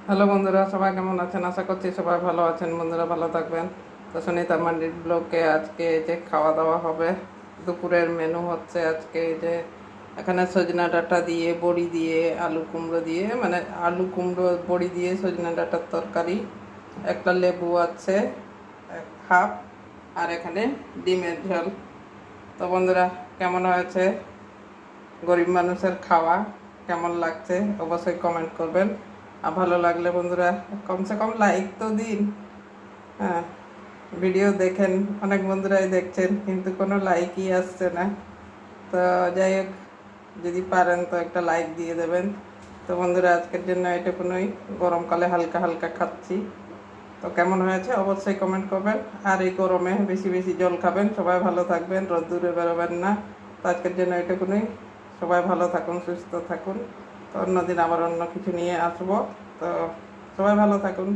Hello বন্ধুরা, সবাই কেমন আছেন? আশা করছি সবাই ভালো আছেন। বন্ধুরা ভালো থাকবেন। তো সুনিতা মান্ডির ব্লগে আজকে এই যে খাওয়া দাওয়া হবে। দুপুরের মেনু হচ্ছে আজকে এই যে এখানে সজনা ডাঁটা দিয়ে, বড়ি দিয়ে, আলু কুমড়ো দিয়ে, মানে আলু কুমড়ো বড়ি দিয়ে সজনা ডাঁটার তরকারি, একটা লেবু আছে হাফ, আর এখানে ডিমের ঝোল। তো বন্ধুরা, কেমন হয়েছে? গরিব মানুষের খাওয়া কেমন লাগছে অবশ্যই কমেন্ট করবেন। আর ভালো লাগলে বন্ধুরা কমসে কম লাইক তো দিন। হ্যাঁ, ভিডিও দেখেন, অনেক বন্ধুরাই দেখছেন কিন্তু কোনো লাইকই আসছে না। তো যাই হোক, যদি পারেন তো একটা লাইক দিয়ে দেবেন। তো বন্ধুরা, আজকের জন্য এটুকুনই। গরমকালে হালকা হালকা খাচ্ছি। তো কেমন হয়েছে অবশ্যই কমেন্ট করবেন। আর এই গরমে বেশি বেশি জল খাবেন। সবাই ভালো থাকবেন, রোদ্দুরে বেরোবেন না। তো আজকের জন্য এটুকুনই। সবাই ভালো থাকুন, সুস্থ থাকুন। তো অন্যদিন আবার অন্য কিছু নিয়ে আসবো। তো সবাই ভালো থাকুন।